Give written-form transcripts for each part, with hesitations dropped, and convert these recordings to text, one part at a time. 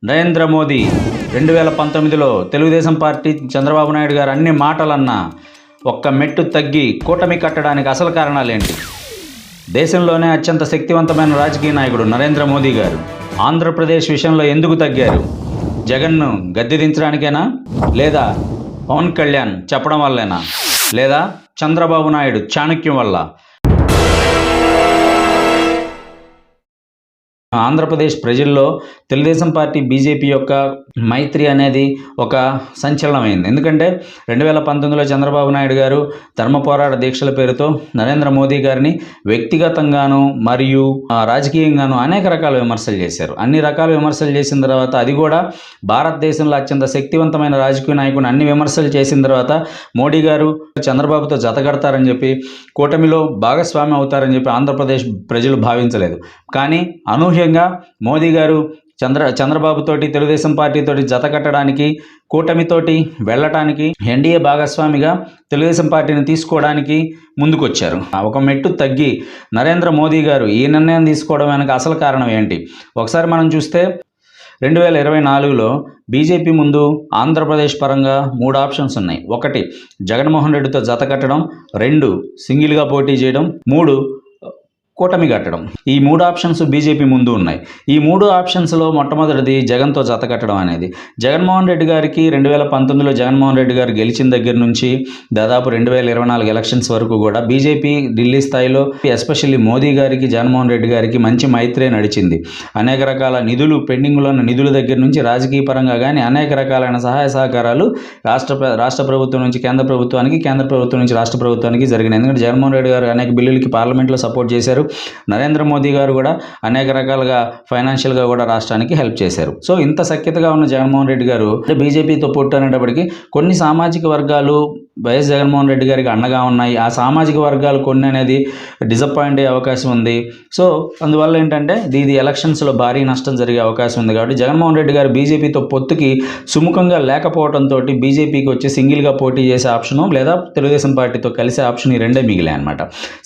Narendra Modi 2019లో Telugu Desam party Chandrababu Naidu గారు అన్ని మాటలన్నా ఒక్క మెట్టు తగ్గి కూటమి కట్టడానికి అసలు కారణాలేంటి? దేశంలోనే అత్యంత శక్తివంతమైన రాజకీయ నాయకుడు నరేంద్ర మోదీ గారు ఆంధ్రప్రదేశ్ విషయంలో ఎందుకు తగ్గారు? జగన్ను గద్దె దించడానికేనా, లేదా పవన్ కళ్యాణ్ చెప్పడం వల్లేనా, లేదా చంద్రబాబు నాయుడు చాణక్యం వల్ల? ఆంధ్రప్రదేశ్ ప్రజల్లో తెలుగుదేశం పార్టీ బీజేపీ యొక్క మైత్రి అనేది ఒక సంచలనమైంది. ఎందుకంటే 2019లో చంద్రబాబు నాయుడు గారు ధర్మ పోరాట దీక్షల పేరుతో నరేంద్ర మోదీ గారిని వ్యక్తిగతంగాను మరియు రాజకీయంగాను అనేక రకాల విమర్శలు చేశారు. అన్ని రకాల విమర్శలు చేసిన తర్వాత, అది కూడా భారతదేశంలో అత్యంత శక్తివంతమైన రాజకీయ నాయకుని అన్ని విమర్శలు చేసిన తర్వాత మోడీ గారు చంద్రబాబుతో జతగడతారని చెప్పి, కూటమిలో భాగస్వామి అవుతారని చెప్పి ఆంధ్రప్రదేశ్ ప్రజలు భావించలేదు. కానీ అనూహ్యంగా మోదీ గారు చంద్రబాబుతోటి తెలుగుదేశం పార్టీతోటి జత కట్టడానికి, కూటమితోటి వెళ్ళటానికి, ఎన్డీఏ భాగస్వామిగా తెలుగుదేశం పార్టీని తీసుకోవడానికి ముందుకొచ్చారు. ఒక మెట్టు తగ్గి నరేంద్ర మోదీ గారు ఈ నిర్ణయం తీసుకోవడం వెనక అసలు కారణం ఏంటి? ఒకసారి మనం చూస్తే 2024లో బీజేపీ ముందు ఆంధ్రప్రదేశ్ పరంగా 3 ఆప్షన్స్ ఉన్నాయి. 1 జగన్మోహన్ రెడ్డితో జత కట్టడం, 2 సింగిల్గా పోటీ చేయడం, 3 కూటమి కట్టడం. ఈ 3 ఆప్షన్స్ బీజేపీ ముందు ఉన్నాయి. ఈ 3 ఆప్షన్స్లో మొట్టమొదటిది జగన్తో జత కట్టడం అనేది. జగన్మోహన్ రెడ్డి గారికి 2019లో జగన్మోహన్ రెడ్డి గారు గెలిచిన దగ్గర నుంచి దాదాపు 2024 ఎలక్షన్స్ వరకు కూడా బీజేపీ ఢిల్లీ స్థాయిలో, ఎస్పెషల్లీ మోదీ గారికి జగన్మోహన్ రెడ్డి గారికి మంచి మైత్రే నడిచింది. అనేక రకాల నిధులు, పెండింగ్లో ఉన్న నిధుల దగ్గర నుంచి రాజకీయ పరంగా కానీ అనేక రకాలైన సహాయ సహకారాలు రాష్ట్ర ప్రభుత్వం నుంచి కేంద్ర ప్రభుత్వానికి, కేంద్ర ప్రభుత్వం నుంచి రాష్ట్ర ప్రభుత్వానికి జరిగినాయి. ఎందుకంటే జగన్మోహన్ రెడ్డి గారు అనేక బిల్లులకి పార్లమెంట్లో సపోర్ట్ చేశారు. నరేంద్ర మోదీ గారు కూడా అనేక రకాలుగా ఫైనాన్షియల్గా కూడా రాష్ట్రానికి హెల్ప్ చేశారు. సో ఇంత సఖ్యతగా ఉన్న జగన్మోహన్ రెడ్డి గారు బీజేపీతో పొట్టు అనేటప్పటికీ కొన్ని సామాజిక వర్గాలు వైఎస్ జగన్మోహన్ రెడ్డి గారికి అండగా ఉన్నాయి. ఆ సామాజిక వర్గాలు కొన్ని అనేది డిసప్పాయింట్ అయ్యే అవకాశం ఉంది. సో అందువల్ల ఏంటంటే ఇది ఎలక్షన్స్లో భారీ నష్టం జరిగే అవకాశం ఉంది. కాబట్టి జగన్మోహన్ రెడ్డి గారు బీజేపీతో పొత్తుకి సుముఖంగా లేకపోవడంతో బీజేపీకి వచ్చి సింగిల్గా పోటీ చేసే ఆప్షను, లేదా తెలుగుదేశం పార్టీతో కలిసే ఆప్షన్, ఈ రెండే మిగిలాయి అనమాట.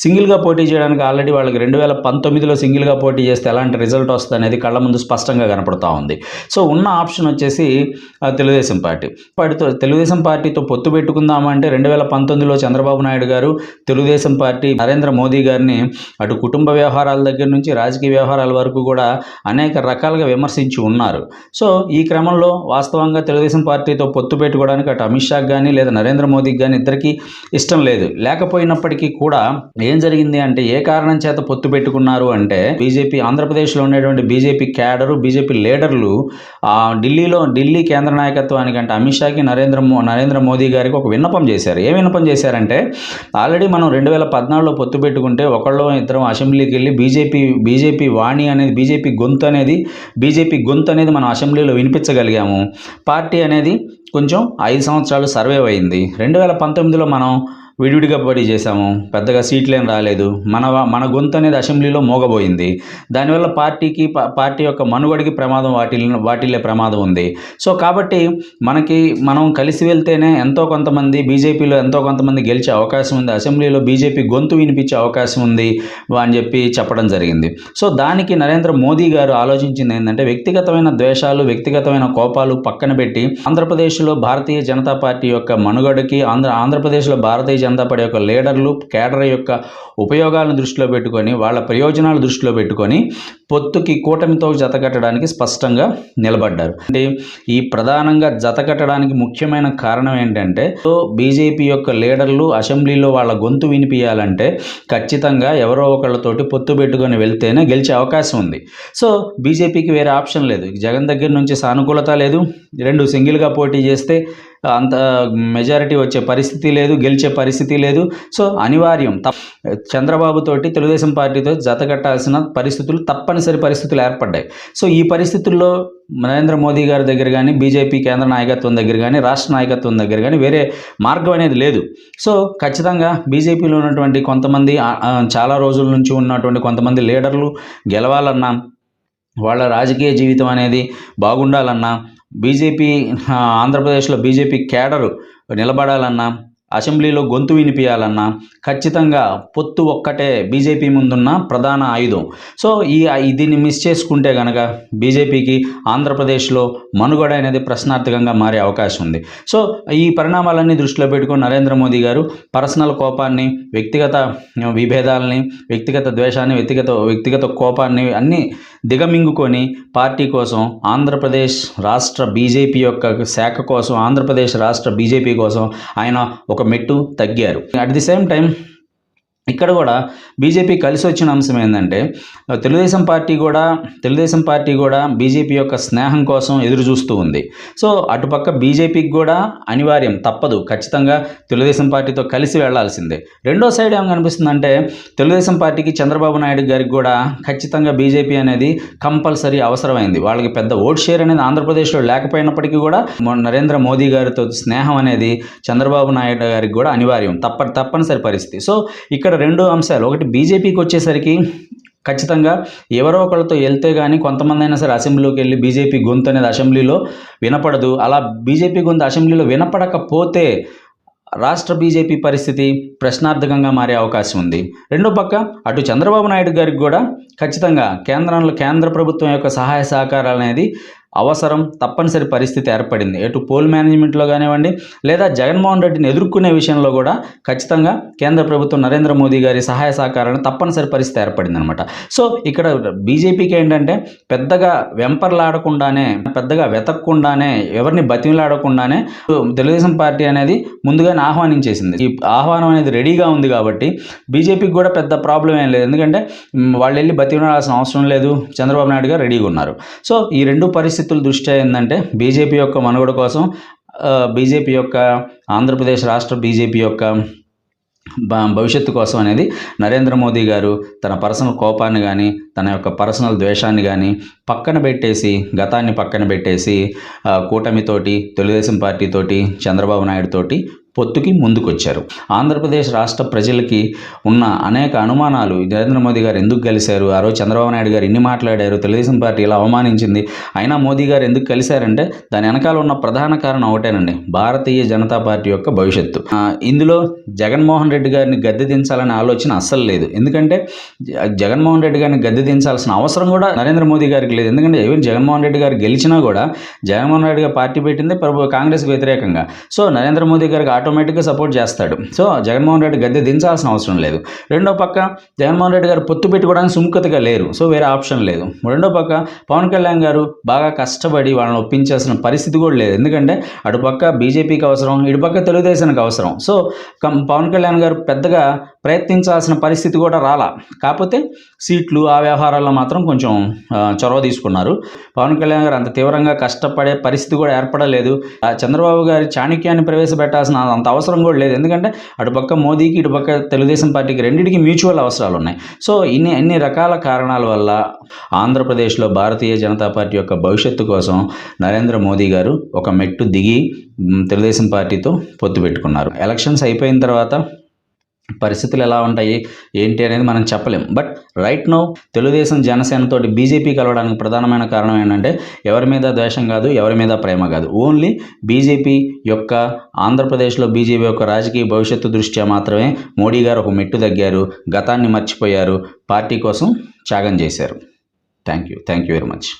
సింగిల్గా పోటీ చేయడానికి ఆల్రెడీ వాళ్ళకి 2019లో సింగిల్గా పోటీ చేస్తే ఎలాంటి రిజల్ట్ వస్తుంది అనేది కళ్ళ ముందు స్పష్టంగా కనపడుతూ ఉంది. సో ఉన్న ఆప్షన్ వచ్చేసి తెలుగుదేశం తెలుగుదేశం పార్టీతో పొత్తు పెట్టుకుందామంటే 2019లో చంద్రబాబు నాయుడు గారు తెలుగుదేశం పార్టీ నరేంద్ర మోదీ గారిని అటు కుటుంబ వ్యవహారాల దగ్గర నుంచి రాజకీయ వ్యవహారాల వరకు కూడా అనేక రకాలుగా విమర్శించి ఉన్నారు. సో ఈ క్రమంలో వాస్తవంగా తెలుగుదేశం పార్టీతో పొత్తు పెట్టుకోవడానికి అటు అమిత్ షాకి కానీ లేదా నరేంద్ర మోదీకి కానీ ఇద్దరికీ ఇష్టం లేదు. లేకపోయినప్పటికీ కూడా ఏం జరిగింది అంటే, ఏ కారణం చేత పొత్తు పెట్టుకున్నారు అంటే, బీజేపీ ఆంధ్రప్రదేశ్లో ఉండేటువంటి బీజేపీ క్యాడరు, బీజేపీ లీడర్లు ఢిల్లీ కేంద్ర నాయకత్వానికి అంటే అమిత్ షాకి, నరేంద్ర మోదీ గారికి ఒక విన్నపం చేశారు. ఏ విన్నపం చేశారంటే, ఆల్రెడీ మనం 2014లో పొత్తు పెట్టుకుంటే ఒకళ్ళో ఇద్దరం అసెంబ్లీకి వెళ్ళి బీజేపీ వాణి అనేది, బీజేపీ గొంతు అనేది మనం అసెంబ్లీలో వినిపించగలిగాము. పార్టీ అనేది కొంచెం 5 సంవత్సరాలు సర్వైవ్ అయింది. 2019లో మనం విడివిడిగా పోటీ చేశాము, పెద్దగా సీట్లేం రాలేదు. మన గొంతు అనేది అసెంబ్లీలో మోగబోయింది. దానివల్ల పార్టీ యొక్క మనుగడికి ప్రమాదం వాటిల్లే ప్రమాదం ఉంది. సో కాబట్టి మనం కలిసి వెళ్తేనే బీజేపీలో ఎంతో కొంతమంది గెలిచే అవకాశం ఉంది, అసెంబ్లీలో బీజేపీ గొంతు వినిపించే అవకాశం ఉంది అని చెప్పి చెప్పడం జరిగింది. సో దానికి నరేంద్ర మోదీ గారు ఆలోచించింది ఏంటంటే, వ్యక్తిగతమైన ద్వేషాలు, వ్యక్తిగతమైన కోపాలు పక్కన పెట్టి ఆంధ్రప్రదేశ్లో భారతీయ జనతా పార్టీ యొక్క మనుగడకి, ఆంధ్రప్రదేశ్లో భారతీయ జనతా పార్టీ యొక్క లీడర్లు, కేడర్ యొక్క ఉపయోగాలను దృష్టిలో పెట్టుకొని, వాళ్ళ ప్రయోజనాలు దృష్టిలో పెట్టుకొని పొత్తుకి, కూటమితో జత కట్టడానికి స్పష్టంగా నిలబడ్డారు. అంటే ఈ ప్రధానంగా జత కట్టడానికి ముఖ్యమైన కారణం ఏంటంటే, బీజేపీ యొక్క లీడర్లు అసెంబ్లీలో వాళ్ళ గొంతు వినిపించాలంటే ఖచ్చితంగా ఎవరో ఒకళ్ళతోటి పొత్తు పెట్టుకొని వెళ్తేనే గెలిచే అవకాశం ఉంది. సో బీజేపీకి వేరే ఆప్షన్ లేదు. జగన్ దగ్గర నుంచి సానుకూలత లేదు. 2 సింగిల్గా పోటీ చేస్తే అంత మెజారిటీ వచ్చే పరిస్థితి లేదు, గెలిచే పరిస్థితి లేదు. సో అనివార్యం చంద్రబాబుతోటి తెలుగుదేశం పార్టీతో జత కట్టాల్సిన తప్పనిసరి పరిస్థితులు ఏర్పడ్డాయి. సో ఈ పరిస్థితుల్లో నరేంద్ర మోదీ గారి దగ్గర కానీ, బీజేపీ కేంద్ర నాయకత్వం దగ్గర కానీ, రాష్ట్ర నాయకత్వం దగ్గర కానీ వేరే మార్గం అనేది లేదు. సో ఖచ్చితంగా బీజేపీలో ఉన్నటువంటి కొంతమంది, చాలా రోజుల నుంచి ఉన్నటువంటి కొంతమంది లీడర్లు గెలవాలన్నా, వాళ్ళ రాజకీయ జీవితం అనేది బాగుండాలన్నా, ఆంధ్రప్రదేశ్లో బీజేపీ క్యాడరు నిలబడాలన్నా, అసెంబ్లీలో గొంతు వినిపించాలన్నా ఖచ్చితంగా పొత్తు ఒక్కటే బీజేపీ ముందున్న ప్రధాన ఆయుధం. సో దీన్ని మిస్ చేసుకుంటే కనుక బీజేపీకి ఆంధ్రప్రదేశ్లో మనుగడ అనేది ప్రశ్నార్థకంగా మారే అవకాశం ఉంది. సో ఈ పరిణామాలన్నీ దృష్టిలో పెట్టుకుని నరేంద్ర మోదీ గారు పర్సనల్ కోపాన్ని, వ్యక్తిగత విభేదాలని, వ్యక్తిగత ద్వేషాన్ని, వ్యక్తిగత కోపాన్ని అన్నీ దిగమింగుకొని పార్టీ కోసం, ఆంధ్రప్రదేశ్ రాష్ట్ర బీజేపీ యొక్క శాఖ కోసం, ఆంధ్రప్రదేశ్ రాష్ట్ర బీజేపీ కోసం ఆయన ఒక మెట్టు తగ్గారు. అట్ ది సేమ్ టైం ఇక్కడ కూడా బీజేపీ కలిసి వచ్చిన అంశం ఏంటంటే తెలుగుదేశం పార్టీ కూడా బీజేపీ యొక్క స్నేహం కోసం ఎదురు చూస్తూ ఉంది. సో అటుపక్క బీజేపీకి కూడా అనివార్యం, తప్పదు, ఖచ్చితంగా తెలుగుదేశం పార్టీతో కలిసి వెళ్లాల్సిందే. రెండో సైడ్ ఏం కనిపిస్తుందంటే తెలుగుదేశం పార్టీకి, చంద్రబాబు నాయుడు గారికి కూడా ఖచ్చితంగా బీజేపీ అనేది కంపల్సరీ అవసరమైంది. వాళ్ళకి పెద్ద ఓట్ షేర్ అనేది ఆంధ్రప్రదేశ్లో లేకపోయినప్పటికీ కూడా నరేంద్ర మోదీ గారితో స్నేహం అనేది చంద్రబాబు నాయుడు గారికి కూడా అనివార్యం, తప్పనిసరి పరిస్థితి. సో ఇక్కడ రెండు అంశాలు, ఒకటి బీజేపీకి వచ్చేసరికి ఖచ్చితంగా ఎవరో ఒకరితో వెళ్తే కానీ కొంతమంది అయినా సరే అసెంబ్లీలోకి వెళ్ళి బీజేపీ గొంతు అనేది అసెంబ్లీలో వినపడదు. అలా బీజేపీ గొంతు అసెంబ్లీలో వినపడకపోతే రాష్ట్ర బీజేపీ పరిస్థితి ప్రశ్నార్థకంగా మారే అవకాశం ఉంది. రెండో పక్క అటు చంద్రబాబు నాయుడు గారికి కూడా ఖచ్చితంగా కేంద్ర ప్రభుత్వం యొక్క సహాయ సహకారాలు అనేది అవసరం, తప్పనిసరి పరిస్థితి ఏర్పడింది. ఎటు పోల్ మేనేజ్మెంట్లో కానివ్వండి, లేదా జగన్మోహన్ రెడ్డిని ఎదుర్కొనే విషయంలో కూడా ఖచ్చితంగా కేంద్ర ప్రభుత్వం నరేంద్ర మోదీ గారి సహాయ సహకారాలను తప్పనిసరి పరిస్థితి ఏర్పడింది అనమాట. సో ఇక్కడ బీజేపీకి ఏంటంటే పెద్దగా వెంపర్లాడకుండానే, పెద్దగా వెతకకుండానే, ఎవరిని బతిమలాడకుండానే తెలుగుదేశం పార్టీ అనేది ముందుగానే ఆహ్వానించేసింది. ఈ ఆహ్వానం అనేది రెడీగా ఉంది కాబట్టి బీజేపీకి కూడా పెద్ద ప్రాబ్లం ఏం లేదు. ఎందుకంటే వాళ్ళు వెళ్ళి బతిమలాడాల్సిన అవసరం లేదు, చంద్రబాబు నాయుడు గారు రెడీగా ఉన్నారు. సో ఈ రెండు పరిస్థితుల దృష్ట్యా ఏంటంటే బీజేపీ యొక్క మనుగడ కోసం, బీజేపీ యొక్క ఆంధ్రప్రదేశ్ రాష్ట్ర బీజేపీ యొక్క భవిష్యత్తు కోసం అనేది నరేంద్ర మోదీ గారు తన పర్సనల్ కోపాన్ని కానీ, తన యొక్క పర్సనల్ ద్వేషాన్ని కానీ పక్కన పెట్టేసి, గతాన్ని పక్కన పెట్టేసి కూటమితోటి, తెలుగుదేశం పార్టీతోటి, చంద్రబాబు నాయుడు తోటి పొత్తుకి ముందుకొచ్చారు. ఆంధ్రప్రదేశ్ రాష్ట్ర ప్రజలకి ఉన్న అనేక అనుమానాలు, నరేంద్ర మోదీ గారు ఎందుకు కలిశారు, ఆ రోజు చంద్రబాబు నాయుడు గారు ఇన్ని మాట్లాడారు, తెలుగుదేశం పార్టీ ఇలా అవమానించింది, అయినా మోదీ గారు ఎందుకు కలిశారంటే దాని వెనకాల ఉన్న ప్రధాన కారణం ఒకటేనండి, భారతీయ జనతా పార్టీ యొక్క భవిష్యత్తు. ఇందులో జగన్మోహన్ రెడ్డి గారిని గద్దె దించాలనే ఆలోచన అస్సలు లేదు. ఎందుకంటే జగన్మోహన్ రెడ్డి గారిని గద్దె దించాల్సిన అవసరం కూడా నరేంద్ర మోదీ గారికి లేదు. ఎందుకంటే ఈవెన్ జగన్మోహన్ రెడ్డి గారు గెలిచినా కూడా జగన్మోహన్ రెడ్డి గారు పార్టీ పెట్టింది కాంగ్రెస్కి వ్యతిరేకంగా. సో నరేంద్ర మోదీ గారికి ఆటోమేటిక్గా సపోర్ట్ చేస్తాడు. సో జగన్మోహన్ రెడ్డి గద్దె దించాల్సిన అవసరం లేదు. రెండో పక్క జగన్మోహన్ రెడ్డి గారు పొత్తు పెట్టుకోవడానికి సుముఖతగా లేరు. సో వేరే ఆప్షన్ లేదు. రెండో పక్క పవన్ కళ్యాణ్ గారు బాగా కష్టపడి వాళ్ళని ఒప్పించాల్సిన పరిస్థితి కూడా లేదు. ఎందుకంటే అటుపక్క బీజేపీకి అవసరం, ఇటుపక్క తెలుగుదేశానికి అవసరం. సో పవన్ కళ్యాణ్ గారు పెద్దగా ప్రయత్నించాల్సిన పరిస్థితి కూడా రాలా. కాకపోతే సీట్లు ఆ వ్యవహారాల్లో మాత్రం కొంచెం చొరవ తీసుకున్నారు. పవన్ కళ్యాణ్ గారు అంత తీవ్రంగా కష్టపడే పరిస్థితి కూడా ఏర్పడలేదు. చంద్రబాబు గారి చాణక్యాన్ని ప్రవేశపెట్టాల్సిన అంత అవసరం కూడా లేదు. ఎందుకంటే అటుపక్క మోదీకి, ఇటుపక్క తెలుగుదేశం పార్టీకి రెండింటికి మ్యూచువల్ అవసరాలు ఉన్నాయి. సో ఇన్ని రకాల కారణాల వల్ల ఆంధ్రప్రదేశ్లో భారతీయ జనతా పార్టీ యొక్క భవిష్యత్తు కోసం నరేంద్ర మోదీ గారు ఒక మెట్టు దిగి తెలుగుదేశం పార్టీతో పొత్తు పెట్టుకున్నారు. ఎలక్షన్స్ అయిపోయిన తర్వాత పరిస్థితులు ఎలా ఉంటాయి ఏంటి అనేది మనం చెప్పలేం. బట్ రైట్ నౌ తెలుగుదేశం జనసేనతోటి బీజేపీ కలవడానికి ప్రధానమైన కారణం ఏంటంటే ఎవరి మీద ద్వేషం కాదు, ఎవరి మీద ప్రేమ కాదు, ఓన్లీ బీజేపీ యొక్క ఆంధ్రప్రదేశ్లో బీజేపీ యొక్క రాజకీయ భవిష్యత్తు దృష్ట్యా మాత్రమే మోడీ గారు ఒక మెట్టు తగ్గారు, గతాన్ని మర్చిపోయారు, పార్టీ కోసం త్యాగం చేశారు. Thank you very much.